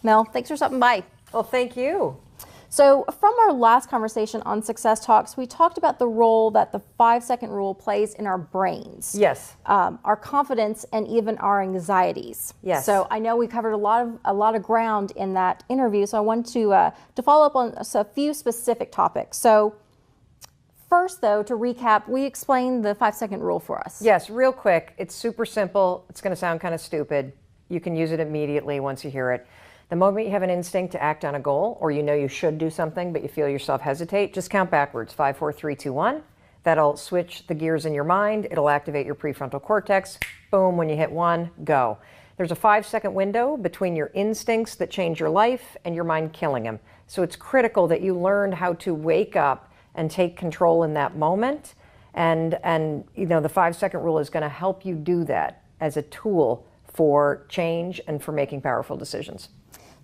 Mel, thanks for stopping by. Well, thank you. So from our last conversation on Success Talks, we talked about the role that the 5-second rule plays in our brains. Yes. Our confidence and even our anxieties. Yes. So I know we covered a lot of ground in that interview. So I want to follow up on a few specific topics. So first, though, to recap, we explained the 5-second rule for us. Yes, real quick. It's super simple. It's going to sound kind of stupid. You can use it immediately once you hear it. The moment you have an instinct to act on a goal, or you know you should do something, but you feel yourself hesitate, just count backwards, 5, 4, 3, 2, 1. That'll switch the gears in your mind. It'll activate your prefrontal cortex. Boom, when you hit 1, go. There's a 5-second window between your instincts that change your life and your mind killing them. So it's critical that you learn how to wake up and take control in that moment. And you know, the 5-second rule is going to help you do that as a tool for change and for making powerful decisions.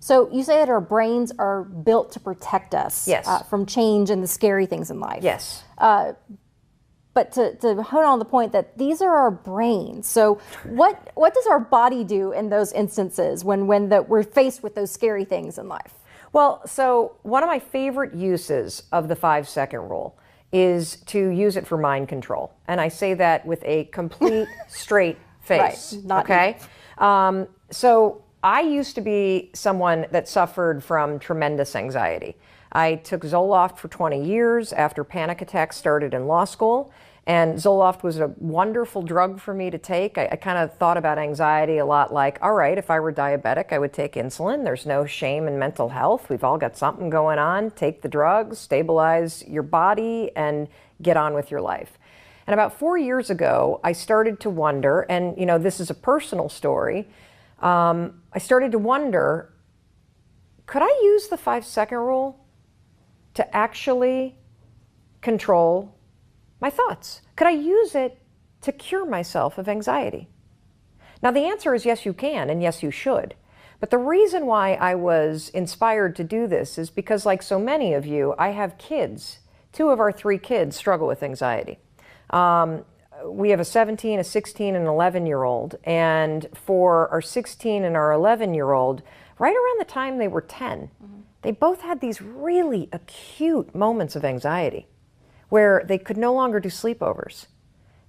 So you say that our brains are built to protect us from change and the scary things in life. Yes. But to hone on the point that these are our brains. So what does our body do in those instances when we're faced with those scary things in life? Well, so one of my favorite uses of the 5-second rule is to use it for mind control. And I say that with a complete straight face. Right. Not okay? So I used to be someone that suffered from tremendous anxiety. I took Zoloft for 20 years after panic attacks started in law school. And Zoloft was a wonderful drug for me to take. I kind of thought about anxiety a lot like, all right, if I were diabetic, I would take insulin. There's no shame in mental health. We've all got something going on. Take the drugs, stabilize your body, and get on with your life. And about 4 years ago, I started to wonder, and you know, this is a personal story, I started to wonder, could I use the 5-second rule to actually control my thoughts? Could I use it to cure myself of anxiety? Now, the answer is yes, you can, and yes, you should. But the reason why I was inspired to do this is because, like so many of you, I have kids. 2 of our 3 kids struggle with anxiety. We have a 17, a 16, and an 11-year-old. And for our 16 and our 11-year-old, right around the time they were 10, they both had these really acute moments of anxiety where they could no longer do sleepovers.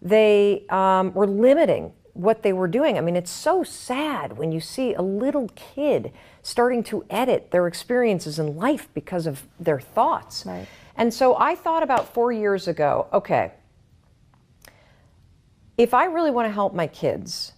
They were limiting what they were doing. I mean, it's so sad when you see a little kid starting to edit their experiences in life because of their thoughts. Right. And so I thought about 4 years ago, okay, if I really want to help my kids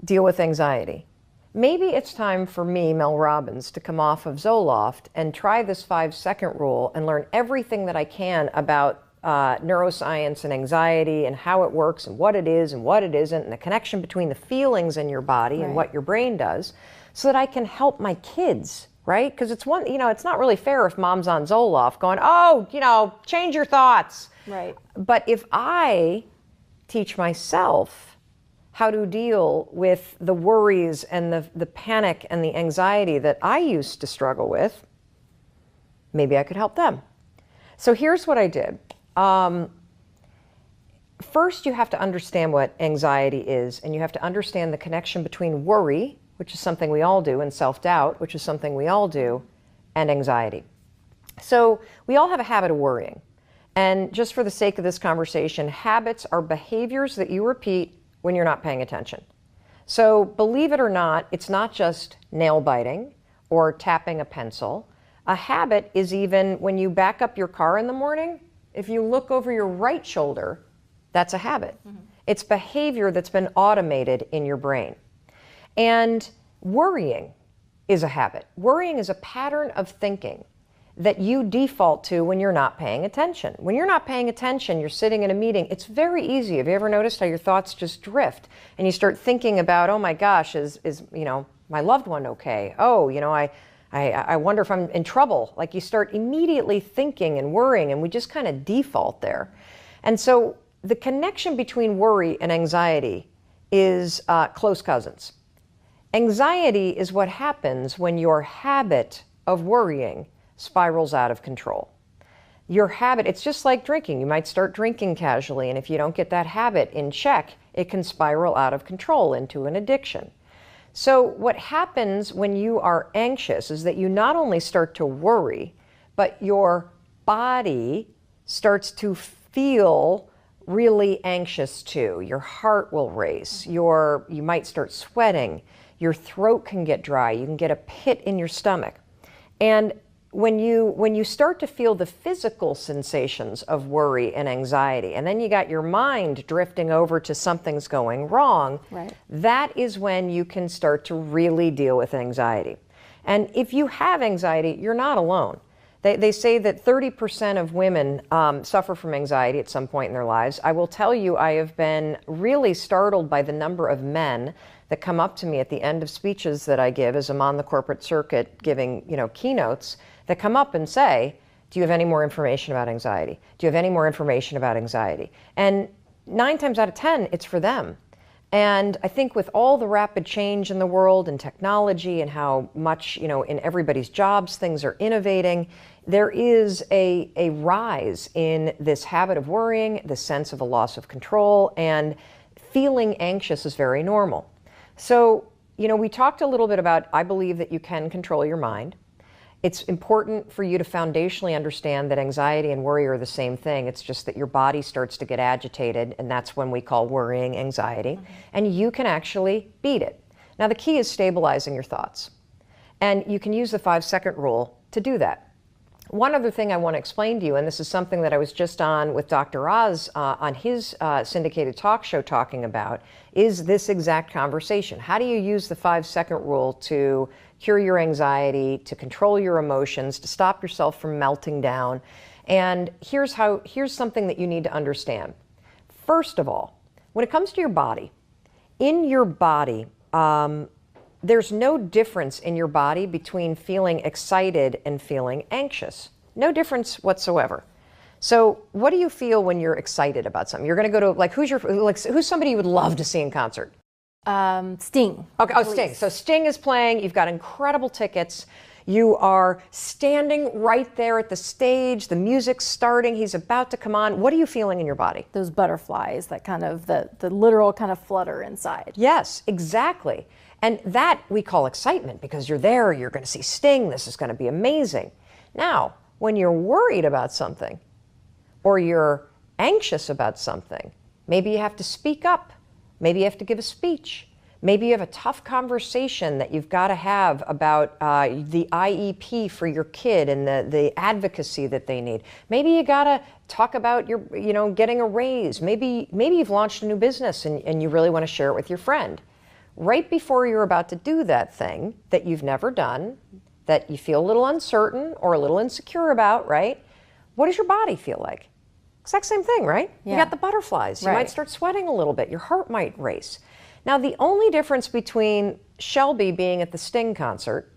deal with anxiety, maybe it's time for me, Mel Robbins, to come off of Zoloft and try this 5-second rule and learn everything that I can about neuroscience and anxiety and how it works and what it is and what it isn't and the connection between the feelings in your body and what your brain does, so that I can help my kids, right? Because it's it's not really fair if mom's on Zoloft going, oh, change your thoughts. Right. But if I teach myself how to deal with the worries and the panic and the anxiety that I used to struggle with, maybe I could help them. So here's what I did. First, you have to understand what anxiety is, and you have to understand the connection between worry, which is something we all do, and self-doubt, which is something we all do, and anxiety. So we all have a habit of worrying. And just for the sake of this conversation, habits are behaviors that you repeat when you're not paying attention. So believe it or not, it's not just nail biting or tapping a pencil. A habit is even when you back up your car in the morning, if you look over your right shoulder, that's a habit. It's behavior that's been automated in your brain. And worrying is a habit. Worrying is a pattern of thinking that you default to when you're not paying attention. When you're not paying attention, you're sitting in a meeting, it's very easy. Have you ever noticed how your thoughts just drift? And you start thinking about, oh my gosh, is my loved one okay? Oh, I wonder if I'm in trouble. Like you start immediately thinking and worrying, and we just kind of default there. And so the connection between worry and anxiety is close cousins. Anxiety is what happens when your habit of worrying spirals out of control. Your habit, it's just like drinking. You might start drinking casually, and if you don't get that habit in check, it can spiral out of control into an addiction. So what happens when you are anxious is that you not only start to worry, but your body starts to feel really anxious too. Your heart will race. You might start sweating. Your throat can get dry. You can get a pit in your stomach. And when you start to feel the physical sensations of worry and anxiety, and then you got your mind drifting over to something's going wrong, right, that is when you can start to really deal with anxiety. And if you have anxiety, you're not alone. They say that 30% of women suffer from anxiety at some point in their lives. I will tell you, I have been really startled by the number of men that come up to me at the end of speeches that I give as I'm on the corporate circuit giving, keynotes, that come up and say, do you have any more information about anxiety? Do you have any more information about anxiety? And 9 times out of 10, it's for them. And I think with all the rapid change in the world and technology and how much, in everybody's jobs things are innovating, there is a rise in this habit of worrying, the sense of a loss of control, and feeling anxious is very normal. So, we talked a little bit about, I believe that you can control your mind. It's important for you to foundationally understand that anxiety and worry are the same thing. It's just that your body starts to get agitated, and that's when we call worrying anxiety. And you can actually beat it. Now, the key is stabilizing your thoughts. And you can use the 5-second rule to do that. One other thing I want to explain to you, and this is something that I was just on with Dr. Oz on his syndicated talk show talking about, is this exact conversation. How do you use the 5-second rule to cure your anxiety, to control your emotions, to stop yourself from melting down? And here's something that you need to understand. First of all, when it comes to your body, in your body, there's no difference in your body between feeling excited and feeling anxious. No difference whatsoever. So what do you feel when you're excited about something? You're going to go to, who's somebody you would love to see in concert? Sting. Okay, Sting. So Sting is playing. You've got incredible tickets. You are standing right there at the stage. The music's starting. He's about to come on. What are you feeling in your body? Those butterflies, that kind of, the literal kind of flutter inside. Yes, exactly. And that we call excitement because you're there, you're going to see Sting, this is going to be amazing. Now, when you're worried about something or you're anxious about something, maybe you have to speak up, maybe you have to give a speech, maybe you have a tough conversation that you've got to have about the IEP for your kid and the advocacy that they need. Maybe you got to talk about your, getting a raise. Maybe you've launched a new business and you really want to share it with your friend. Right before you're about to do that thing that you've never done, that you feel a little uncertain or a little insecure about, right? What does your body feel like? Exact same thing, right? Yeah. You got the butterflies. You might start sweating a little bit. Your heart might race. Now, the only difference between Shelby being at the Sting concert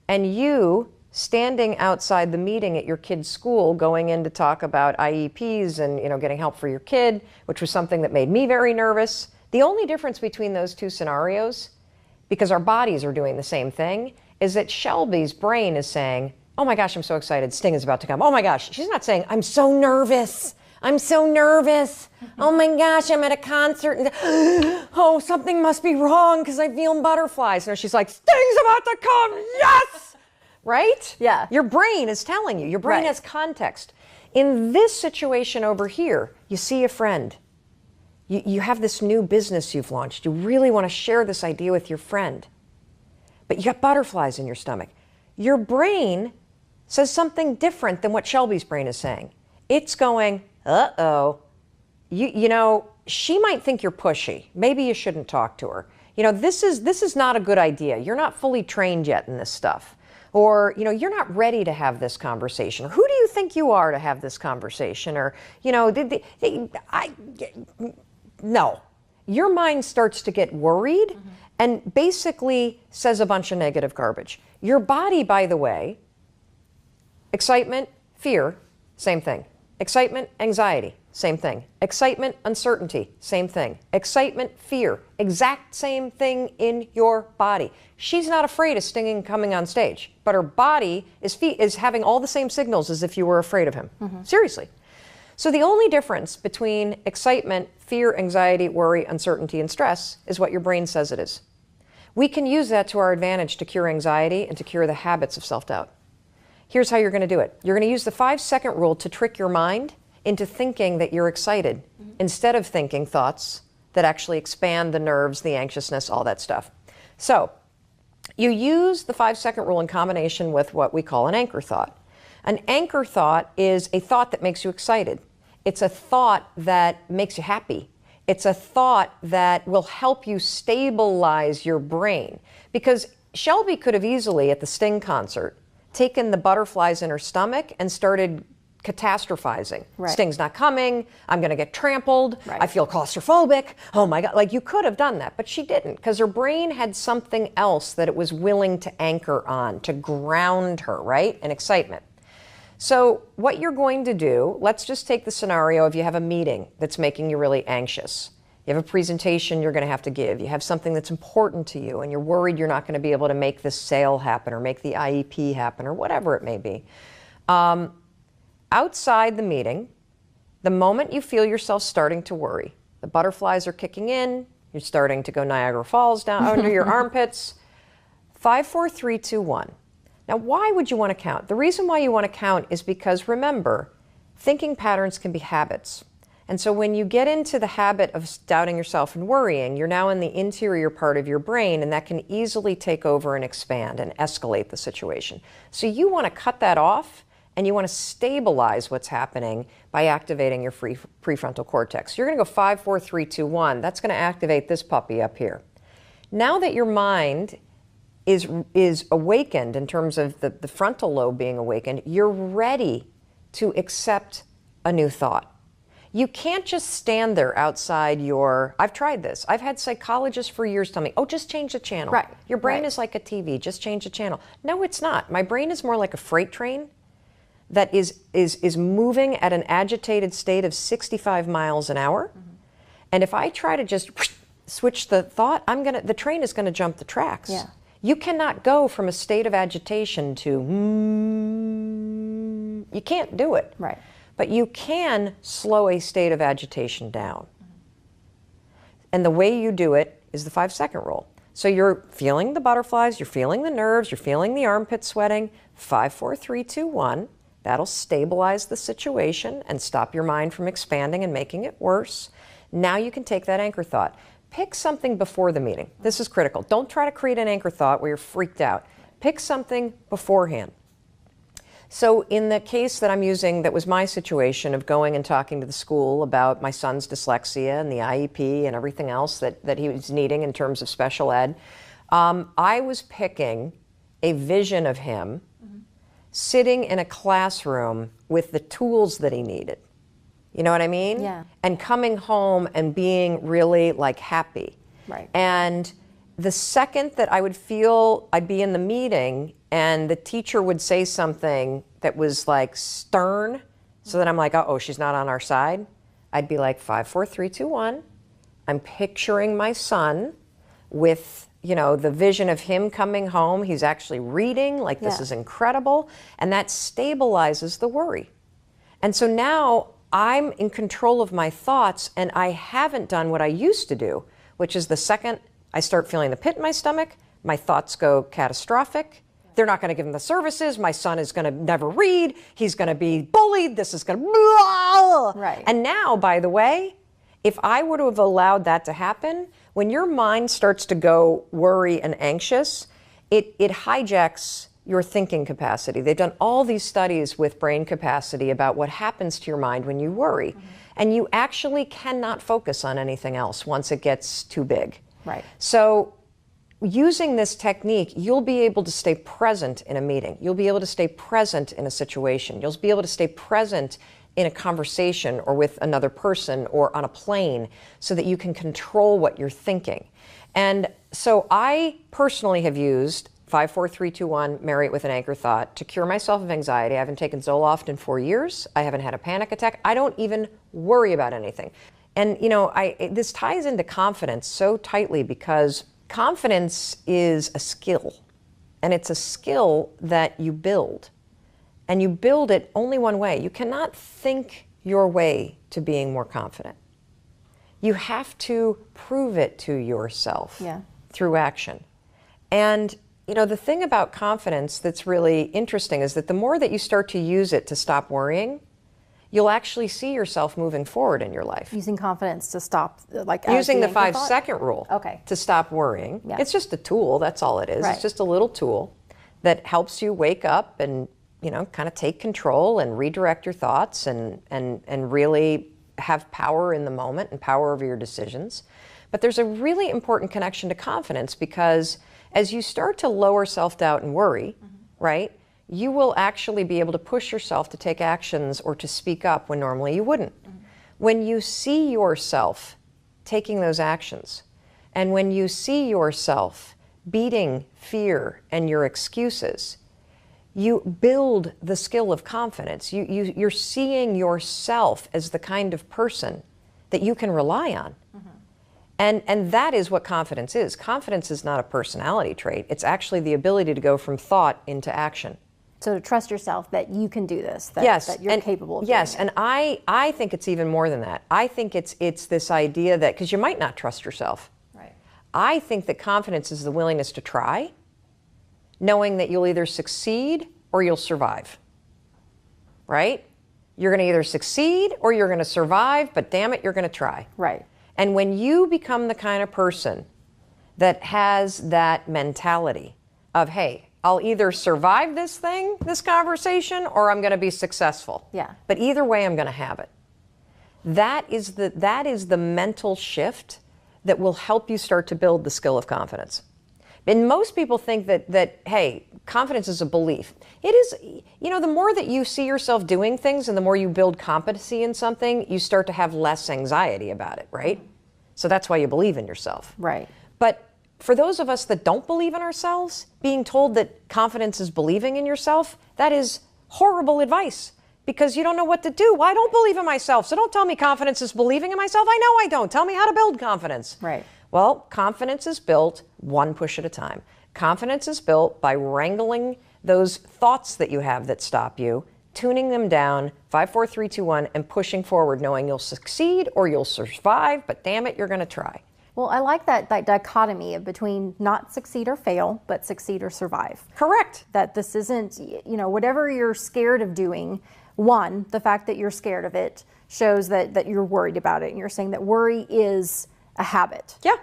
and you standing outside the meeting at your kid's school going in to talk about IEPs and, getting help for your kid, which was something that made me very nervous. The only difference between those two scenarios, because our bodies are doing the same thing, is that Shelby's brain is saying, oh my gosh, I'm so excited, Sting is about to come. Oh my gosh, she's not saying, I'm so nervous. I'm so nervous. Oh my gosh, I'm at a concert. And oh, something must be wrong because I'm feeling butterflies. No, she's like, Sting's about to come, yes! Right? Yeah. Your brain is telling you. Your brain has context. In this situation over here, you see a friend. You have this new business you've launched. You really want to share this idea with your friend. But you got butterflies in your stomach. Your brain says something different than what Shelby's brain is saying. It's going, uh-oh. She might think you're pushy. Maybe you shouldn't talk to her. This is not a good idea. You're not fully trained yet in this stuff. Or, you're not ready to have this conversation. Or who do you think you are to have this conversation? Or, no. Your mind starts to get worried and basically says a bunch of negative garbage. Your body, by the way, excitement, fear, same thing. Excitement, anxiety, same thing. Excitement, uncertainty, same thing. Excitement, fear, exact same thing in your body. She's not afraid of Sting coming on stage, but her body is having all the same signals as if you were afraid of him. Seriously. So the only difference between excitement, fear, anxiety, worry, uncertainty, and stress is what your brain says it is. We can use that to our advantage to cure anxiety and to cure the habits of self-doubt. Here's how you're going to do it. You're going to use the 5-second rule to trick your mind into thinking that you're excited instead of thinking thoughts that actually expand the nerves, the anxiousness, all that stuff. So you use the 5-second rule in combination with what we call an anchor thought. An anchor thought is a thought that makes you excited. It's a thought that makes you happy. It's a thought that will help you stabilize your brain. Because Shelby could have easily, at the Sting concert, taken the butterflies in her stomach and started catastrophizing. Right. Sting's not coming. I'm going to get trampled. Right. I feel claustrophobic. Oh my God. Like, you could have done that, but she didn't, because her brain had something else that it was willing to anchor on, to ground her, right? And excitement. So what you're going to do, let's just take the scenario of you have a meeting that's making you really anxious. You have a presentation you're going to have to give. You have something that's important to you, and you're worried you're not going to be able to make this sale happen or make the IEP happen or whatever it may be. Outside the meeting, the moment you feel yourself starting to worry, the butterflies are kicking in, you're starting to go Niagara Falls down under your armpits, 5, 4, 3, 2, 1. Now, why would you want to count? The reason why you want to count is because, remember, thinking patterns can be habits. And so when you get into the habit of doubting yourself and worrying, you're now in the interior part of your brain, and that can easily take over and expand and escalate the situation. So you want to cut that off, and you want to stabilize what's happening by activating your prefrontal cortex. You're going to go 5, 4, 3, 2, 1. That's going to activate this puppy up here. Now that your mind is awakened in terms of the frontal lobe being awakened, you're ready to accept a new thought. You can't just stand there outside I've tried this. I've had psychologists for years tell me, oh, just change the channel. Right. Your brain is like a TV, just change the channel. No, it's not. My brain is more like a freight train that is moving at an agitated state of 65 miles an hour. And if I try to just switch the thought, the train is going to jump the tracks. Yeah. You cannot go from a state of agitation to you can't do it. Right. But you can slow a state of agitation down. And the way you do it is the 5-second rule. So you're feeling the butterflies, you're feeling the nerves, you're feeling the armpit sweating. 5, 4, 3, 2, 1. That'll stabilize the situation and stop your mind from expanding and making it worse. Now you can take that anchor thought. Pick something before the meeting. This is critical. Don't try to create an anchor thought where you're freaked out. Pick something beforehand. So in the case that I'm using, that was my situation of going and talking to the school about my son's dyslexia and the IEP and everything else that he was needing in terms of special ed, I was picking a vision of him sitting in a classroom with the tools that he needed. You know what I mean? Yeah. And coming home and being really like happy. Right. And the second that I would feel I'd be in the meeting and the teacher would say something that was like stern, so that I'm like, uh-oh, she's not on our side, I'd be like 5, 4, 3, 2, 1. I'm picturing my son with, the vision of him coming home. He's actually reading, like this is incredible. And that stabilizes the worry. And so now I'm in control of my thoughts, and I haven't done what I used to do, which is the second I start feeling the pit in my stomach, my thoughts go catastrophic. They're not going to give him the services. My son is going to never read. He's going to be bullied. This is going to... Right. And now, by the way, if I would have allowed that to happen, when your mind starts to go worry and anxious, it hijacks your thinking capacity. They've done all these studies with brain capacity about what happens to your mind when you worry. And you actually cannot focus on anything else once it gets too big. Right. So using this technique, you'll be able to stay present in a meeting. You'll be able to stay present in a situation. You'll be able to stay present in a conversation or with another person or on a plane, so that you can control what you're thinking. And so I personally have used 5, 4, 3, 2, 1, marry it with an anchor thought to cure myself of anxiety. I haven't taken Zoloft in 4 years. I haven't had a panic attack. I don't even worry about anything. And this ties into confidence so tightly, because confidence is a skill, and it's a skill that you build. And you build it only one way. You cannot think your way to being more confident. You have to prove it to yourself through action. And the thing about confidence that's really interesting is that the more that you start to use it to stop worrying, you'll actually see yourself moving forward in your life. Using confidence to stop, using the 5-second rule okay. to stop worrying. Yeah. It's just a tool, that's all it is. Right. It's just a little tool that helps you wake up and, kind of take control and redirect your thoughts and really have power in the moment and power over your decisions. But there's a really important connection to confidence, because as you start to lower self-doubt and worry, right, you will actually be able to push yourself to take actions or to speak up when normally you wouldn't. When you see yourself taking those actions, and when you see yourself beating fear and your excuses, you build the skill of confidence. You're seeing yourself as the kind of person that you can rely on. And that is what confidence is. Confidence is not a personality trait. It's actually the ability to go from thought into action. So to trust yourself that you can do this, that, yes, that you're and, capable of yes, doing it. And I think it's even more than that. I think it's this idea that, because you might not trust yourself. Right. I think that confidence is the willingness to try, knowing that you'll either succeed or you'll survive. Right? You're going to either succeed or you're going to survive, but damn it, you're going to try. Right. And when you become the kind of person that has that mentality of, hey, I'll either survive this conversation, or I'm going to be successful. Yeah. But either way, I'm going to have it. That is the mental shift that will help you start to build the skill of confidence. And most people think that hey, confidence is a belief. It is, the more that you see yourself doing things and the more you build competency in something, you start to have less anxiety about it, right? So that's why you believe in yourself. Right. But for those of us that don't believe in ourselves, being told that confidence is believing in yourself, that is horrible advice, because you don't know what to do. Well, I don't believe in myself, so don't tell me confidence is believing in myself. I know I don't. Tell me how to build confidence. Right. Well, confidence is built one push at a time. Confidence is built by wrangling those thoughts that you have that stop you, tuning them down, 5, 4, 3, 2, 1, and pushing forward, knowing you'll succeed or you'll survive, but damn it, you're going to try. Well, I like that dichotomy between not succeed or fail, but succeed or survive. Correct. That this isn't, whatever you're scared of doing, one, the fact that you're scared of it shows that you're worried about it. And you're saying that worry is a habit. Yeah.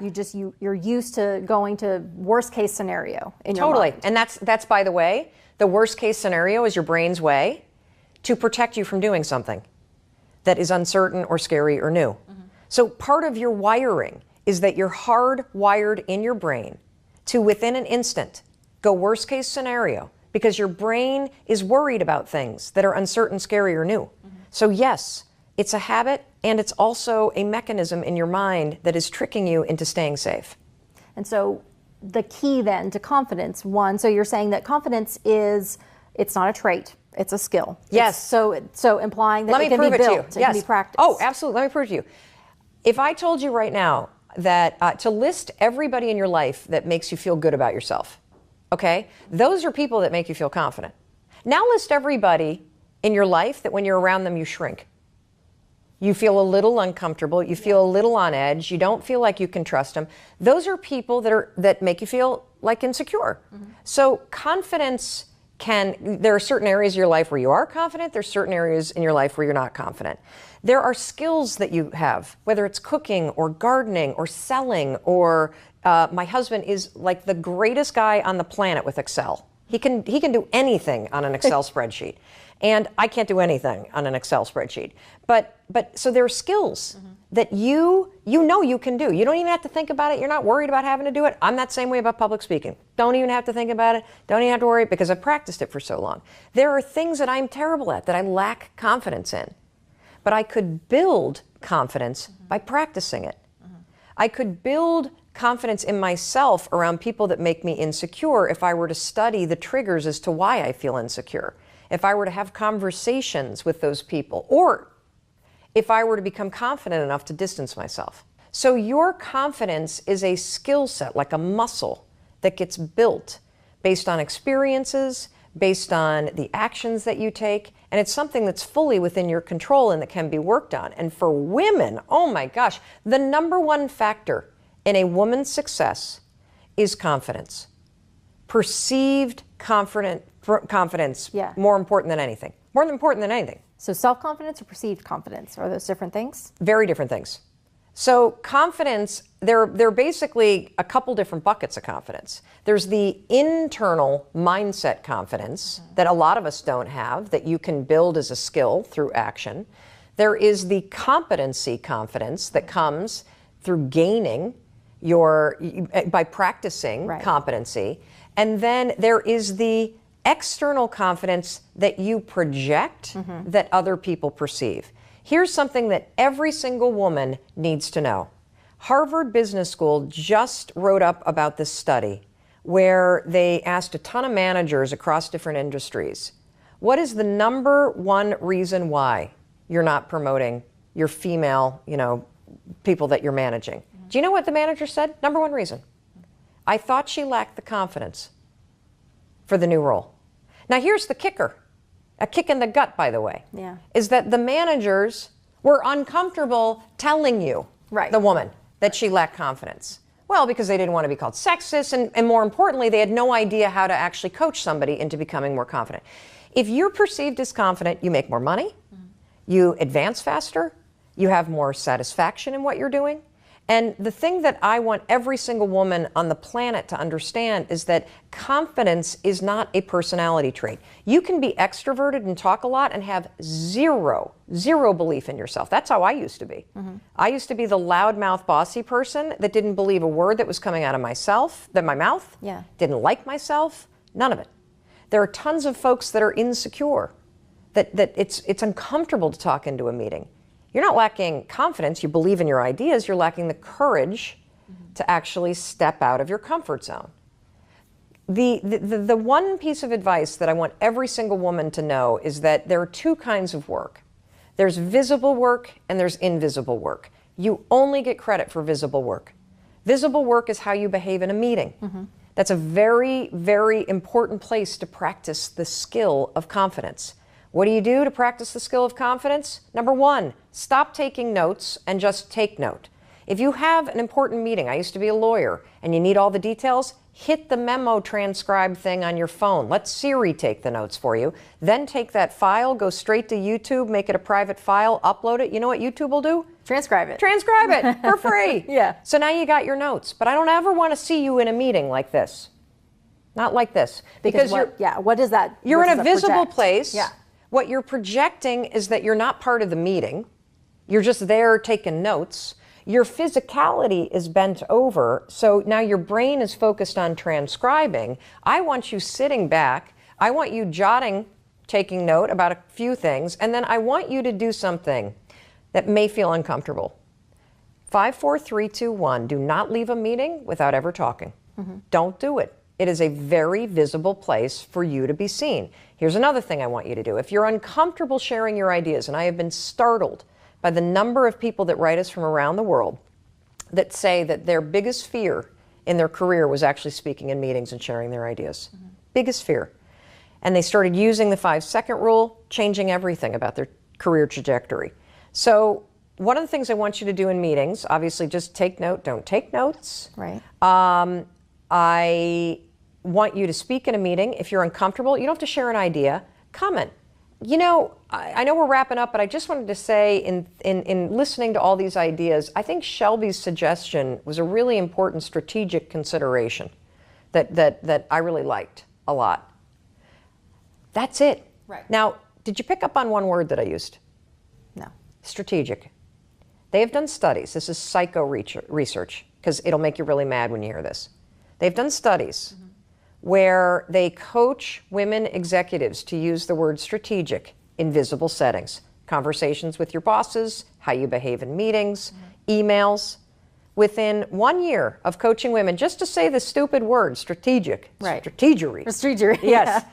You're used to going to worst case scenario in your Totally. mind. And that's, by the way, the worst case scenario is your brain's way to protect you from doing something that is uncertain or scary or new. So part of your wiring is that you're hardwired in your brain to, within an instant, go worst case scenario, because your brain is worried about things that are uncertain, scary, or new. So yes, it's a habit, and it's also a mechanism in your mind that is tricking you into staying safe. And so the key then to confidence, one, so you're saying that confidence it's not a trait, it's a skill. Yes. So implying that Let it me can prove be it to you. built, it Yes. can be practiced. Oh, absolutely. Let me prove it to you. If I told you right now that to list everybody in your life that makes you feel good about yourself, okay? Those are people that make you feel confident. Now list everybody in your life that when you're around them, you shrink. You feel a little uncomfortable. You feel a little on edge. You don't feel like you can trust them. Those are people that make you feel like insecure. So confidence there are certain areas of your life where you are confident. There's certain areas in your life where you're not confident. There are skills that you have, whether it's cooking or gardening or selling, or my husband is like the greatest guy on the planet with Excel. He can do anything on an Excel spreadsheet. And I can't do anything on an Excel spreadsheet. But so there are skills that you know you can do. You don't even have to think about it. You're not worried about having to do it. I'm that same way about public speaking. Don't even have to think about it. Don't even have to worry, because I've practiced it for so long. There are things that I'm terrible at, that I lack confidence in. But I could build confidence by practicing it. I could build confidence in myself around people that make me insecure if I were to study the triggers as to why I feel insecure. If I were to have conversations with those people, or if I were to become confident enough to distance myself. So your confidence is a skill set, like a muscle, that gets built based on experiences, based on the actions that you take, and it's something that's fully within your control and that can be worked on. And for women, oh my gosh, the number one factor in a woman's success is confidence. perceived confidence Yeah. more important than anything. More important than anything. So self-confidence or perceived confidence, are those different things? Very different things. So confidence, there are basically a couple different buckets of confidence. There's the internal mindset confidence that a lot of us don't have, that you can build as a skill through action. There is the competency confidence that comes through gaining by practicing competency. And then there is the external confidence that you project that other people perceive. Here's something that every single woman needs to know. Harvard Business School just wrote up about this study where they asked a ton of managers across different industries, what is the number one reason why you're not promoting your female, people that you're managing? Do you know what the manager said? Number one reason. I thought she lacked the confidence for the new role. Now here's the kicker. A kick in the gut, by the way, is that the managers were uncomfortable telling you, the woman, that she lacked confidence. Well, because they didn't want to be called sexist, and more importantly, they had no idea how to actually coach somebody into becoming more confident. If you're perceived as confident, you make more money, you advance faster, you have more satisfaction in what you're doing. And the thing that I want every single woman on the planet to understand is that confidence is not a personality trait. You can be extroverted and talk a lot and have zero belief in yourself. That's how I used to be. I used to be the loudmouth, bossy person that didn't believe a word that was coming out of my mouth, didn't like myself, none of it. There are tons of folks that are insecure, that it's uncomfortable to talk into a meeting. You're not lacking confidence, you believe in your ideas, you're lacking the courage to actually step out of your comfort zone. The one piece of advice that I want every single woman to know is that there are two kinds of work. There's visible work and there's invisible work. You only get credit for visible work. Visible work is how you behave in a meeting. That's a very, very important place to practice the skill of confidence. What do you do to practice the skill of confidence? Number one, stop taking notes and just take note. If you have an important meeting, I used to be a lawyer, and you need all the details, hit the memo transcribe thing on your phone. Let Siri take the notes for you. Then take that file, go straight to YouTube, make it a private file, upload it. You know what YouTube will do? Transcribe it. Transcribe it for free. So now you got your notes. But I don't ever want to see you in a meeting like this. Not like this. Because what is that? You're in a visible place. What you're projecting is that you're not part of the meeting. You're just there taking notes. Your physicality is bent over, so now your brain is focused on transcribing. I want you sitting back. I want you jotting, taking note about a few things, and then I want you to do something that may feel uncomfortable. 5, 4, 3, 2, 1. Do not leave a meeting without ever talking. Don't do it. It is a very visible place for you to be seen. Here's another thing I want you to do. If you're uncomfortable sharing your ideas, and I have been startled by the number of people that write us from around the world that say that their biggest fear in their career was actually speaking in meetings and sharing their ideas. Biggest fear. And they started using the 5-second rule, changing everything about their career trajectory. So one of the things I want you to do in meetings, obviously just take note, don't take notes. I want you to speak in a meeting. If you're uncomfortable, you don't have to share an idea. Comment. You know, I know we're wrapping up, but I just wanted to say in listening to all these ideas, I think Shelby's suggestion was a really important strategic consideration that I really liked a lot. That's it. Now, did you pick up on one word that I used? No. Strategic. They have done studies. This is psycho research, because it'll make you really mad when you hear this. They've done studies where they coach women executives to use the word strategic in visible settings. Conversations with your bosses, how you behave in meetings, emails. Within 1 year of coaching women, just to say the stupid word, strategic, strategery. Strategery. Yes.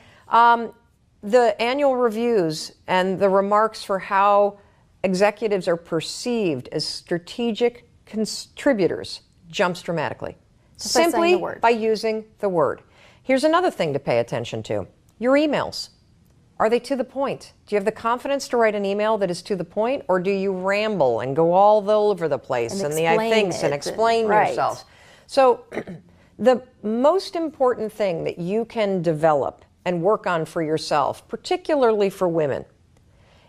The annual reviews and the remarks for how executives are perceived as strategic contributors jumps dramatically. Simply by using the word. Here's another thing to pay attention to. Your emails. Are they to the point? Do you have the confidence to write an email that is to the point, or do you ramble and go all over the place and the I thinks and explain yourself? So The most important thing that you can develop and work on for yourself, particularly for women,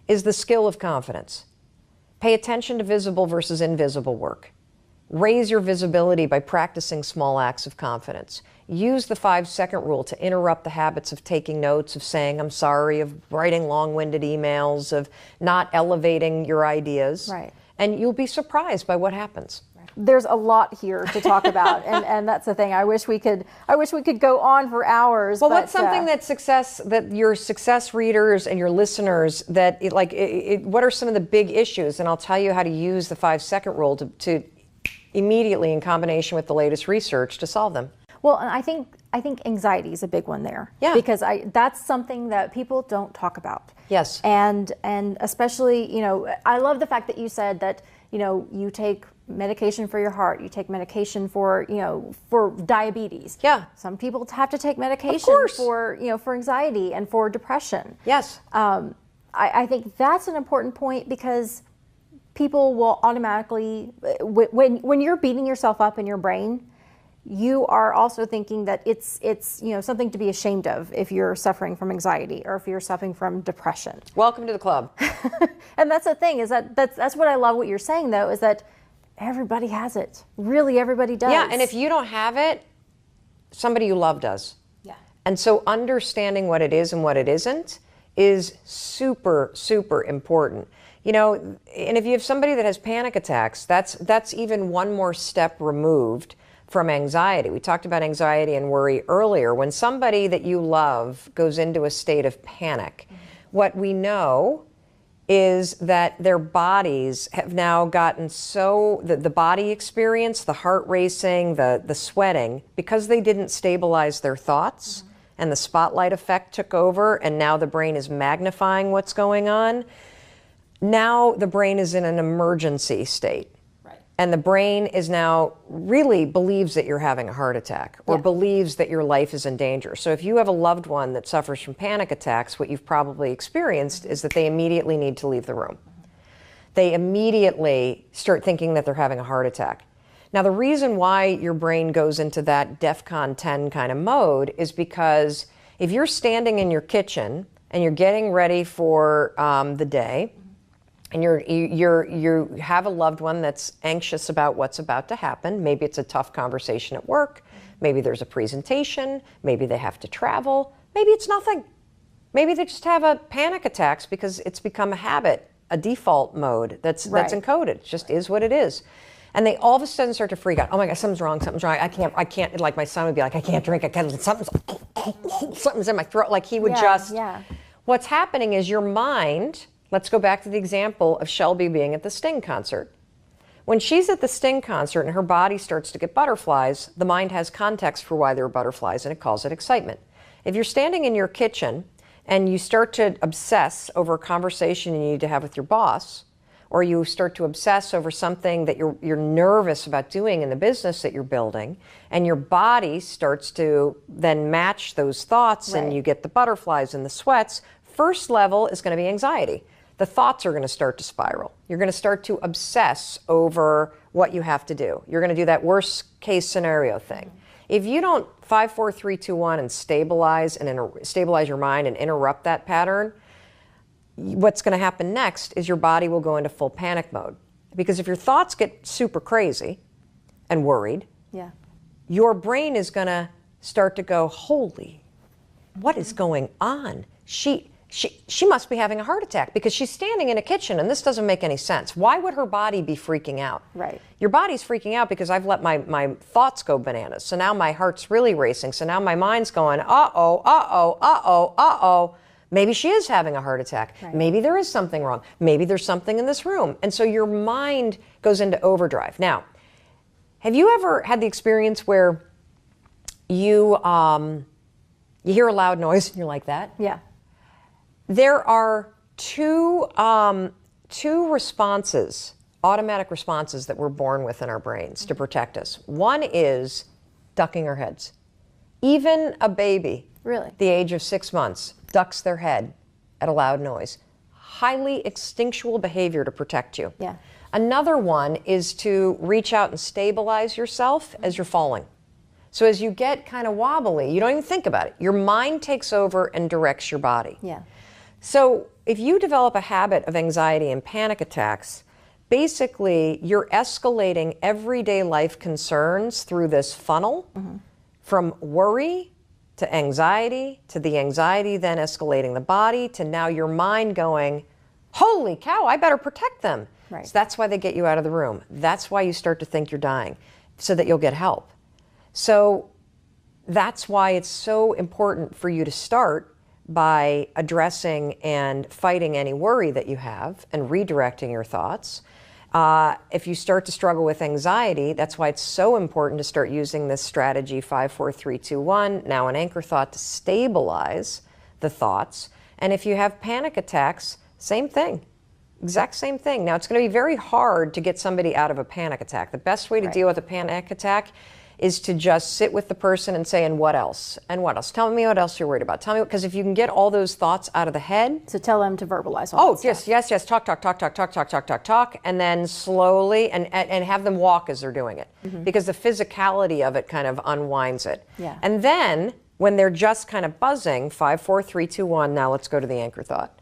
is the skill of confidence. Pay attention to visible versus invisible work. Raise your visibility by practicing small acts of confidence. Use the 5-second rule to interrupt the habits of taking notes, of saying I'm sorry, of writing long-winded emails, of not elevating your ideas. Right. And you'll be surprised by what happens. There's a lot here to talk about, and that's the thing. I wish we could go on for hours. Well, what's something that your success readers and your listeners what are some of the big issues? And I'll tell you how to use the 5-second rule to immediately, in combination with the latest research, to solve them. Well, and I think anxiety is a big one there. Yeah. Because that's something that people don't talk about. Yes. And especially, I love the fact that you said that, you take medication for your heart, you take medication for diabetes. Yeah. Some people have to take medication for anxiety and for depression. Yes. I think that's an important point, because people will automatically, when you're beating yourself up in your brain, you are also thinking that it's something to be ashamed of if you're suffering from anxiety or if you're suffering from depression. Welcome to the club. And that's the thing, is that's what I love what you're saying, though, is that everybody has it. Really, everybody does. Yeah, and if you don't have it, somebody you love does. Yeah. And so understanding what it is and what it isn't is super, super important. And if you have somebody that has panic attacks, that's even one more step removed from anxiety. We talked about anxiety and worry earlier. When somebody that you love goes into a state of panic, what we know is that their bodies have now gotten the body experience, the heart racing, the sweating, because they didn't stabilize their thoughts, and the spotlight effect took over, and now the brain is magnifying what's going on. Now the brain is in an emergency state. And the brain is now really believes that you're having a heart attack, or believes that your life is in danger. So if you have a loved one that suffers from panic attacks, what you've probably experienced is that they immediately need to leave the room. They immediately start thinking that they're having a heart attack. Now, the reason why your brain goes into that DEFCON 10 kind of mode is because if you're standing in your kitchen and you're getting ready for the day, and you have a loved one that's anxious about what's about to happen. Maybe it's a tough conversation at work. Maybe there's a presentation. Maybe they have to travel. Maybe it's nothing. Maybe they just have a panic attacks because it's become a habit, a default mode that's encoded. It just is what it is. And they all of a sudden start to freak out. Oh my God, something's wrong. I can't, like my son would be like, I can't drink. Something's in my throat. Like he would What's happening is your mind. Let's go back to the example of Shelby being at the Sting concert. When she's at the Sting concert and her body starts to get butterflies, the mind has context for why there are butterflies, and it calls it excitement. If you're standing in your kitchen and you start to obsess over a conversation you need to have with your boss, or you start to obsess over something that you're nervous about doing in the business that you're building, and your body starts to then match those thoughts, and you get the butterflies and the sweats, first level is going to be anxiety. The thoughts are going to start to spiral. You're going to start to obsess over what you have to do. You're going to do that worst case scenario thing. If you don't 5, 4, 3, 2, 1 and stabilize your mind and interrupt that pattern, what's going to happen next is your body will go into full panic mode. Because if your thoughts get super crazy and worried, your brain is going to start to go, holy, what is going on? She must be having a heart attack because she's standing in a kitchen and this doesn't make any sense. Why would her body be freaking out? Right. Your body's freaking out because I've let my thoughts go bananas. So now my heart's really racing. So now my mind's going, maybe she is having a heart attack. Right. Maybe there is something wrong. Maybe there's something in this room. And so your mind goes into overdrive. Now, have you ever had the experience where you hear a loud noise and you're like that? Yeah. There are two responses, automatic responses that we're born with in our brains to protect us. One is ducking our heads. Even a baby, the age of 6 months, ducks their head at a loud noise. Highly instinctual behavior to protect you. Yeah. Another one is to reach out and stabilize yourself as you're falling. So as you get kind of wobbly, you don't even think about it. Your mind takes over and directs your body. Yeah. So if you develop a habit of anxiety and panic attacks, basically you're escalating everyday life concerns through this funnel from worry to anxiety, to the anxiety then escalating the body, to now your mind going, holy cow, I better protect them. Right. So that's why they get you out of the room. That's why you start to think you're dying, so that you'll get help. So that's why it's so important for you to start by addressing and fighting any worry that you have and redirecting your thoughts. If you start to struggle with anxiety, that's why it's so important to start using this strategy 5, 4, 3, 2, 1, now an anchor thought, to stabilize the thoughts. And if you have panic attacks, same thing, exact same thing. Now, it's going to be very hard to get somebody out of a panic attack. The best way to deal with a panic attack is to just sit with the person and say, and what else? And what else? Tell me what else you're worried about. Tell me, because if you can get all those thoughts out of the head. So tell them to verbalize all that stuff. Yes. Talk. And then slowly, and have them walk as they're doing it. Because the physicality of it kind of unwinds it. Yeah. And then, when they're just kind of buzzing, 5, 4, 3, 2, 1, now let's go to the anchor thought.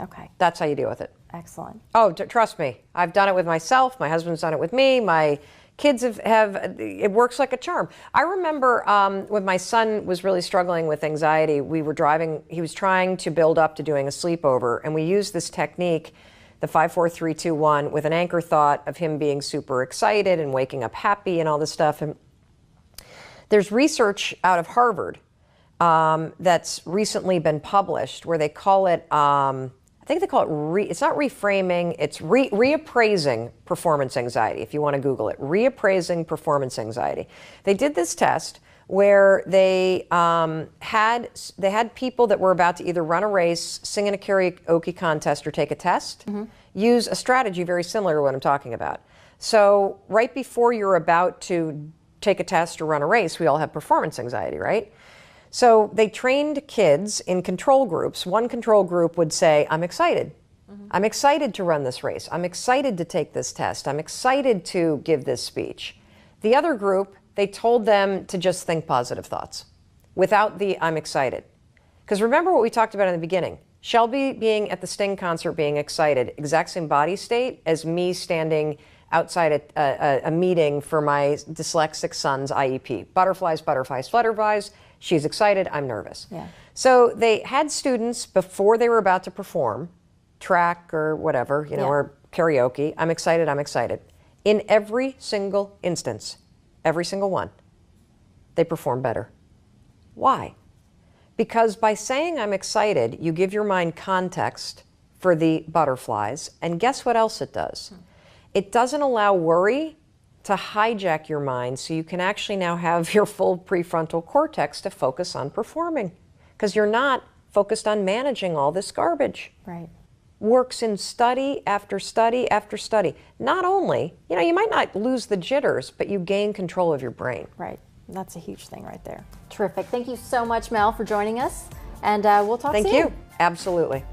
Okay. That's how you deal with it. Excellent. Oh, trust me. I've done it with myself. My husband's done it with me. My kids have it works like a charm. I remember when my son was really struggling with anxiety, we were driving, he was trying to build up to doing a sleepover, and we used this technique, the 5, 4, 3, 2, 1, with an anchor thought of him being super excited and waking up happy and all this stuff. And there's research out of Harvard that's recently been published where they call it, I think they call it, it's not reframing, it's reappraising performance anxiety, if you want to Google it. Reappraising performance anxiety. They did this test where they had people that were about to either run a race, sing in a karaoke contest, or take a test, use a strategy very similar to what I'm talking about. So right before you're about to take a test or run a race, we all have performance anxiety, right? So they trained kids in control groups. One control group would say, I'm excited. I'm excited to run this race. I'm excited to take this test. I'm excited to give this speech. The other group, they told them to just think positive thoughts without the I'm excited. Because remember what we talked about in the beginning. Shelby being at the Sting concert being excited, exact same body state as me standing outside a meeting for my dyslexic son's IEP. Butterflies, flutterflies. She's excited, I'm nervous. Yeah. So they had students before they were about to perform, track or whatever, or karaoke, I'm excited. In every single instance, every single one, they perform better. Why? Because by saying I'm excited, you give your mind context for the butterflies, and guess what else it does? It doesn't allow worry to hijack your mind, so you can actually now have your full prefrontal cortex to focus on performing, because you're not focused on managing all this garbage. Right. Works in study after study after study. Not only, you might not lose the jitters, but you gain control of your brain. Right. That's a huge thing right there. Terrific. Thank you so much, Mel, for joining us, and we'll talk soon. Thank you. Absolutely.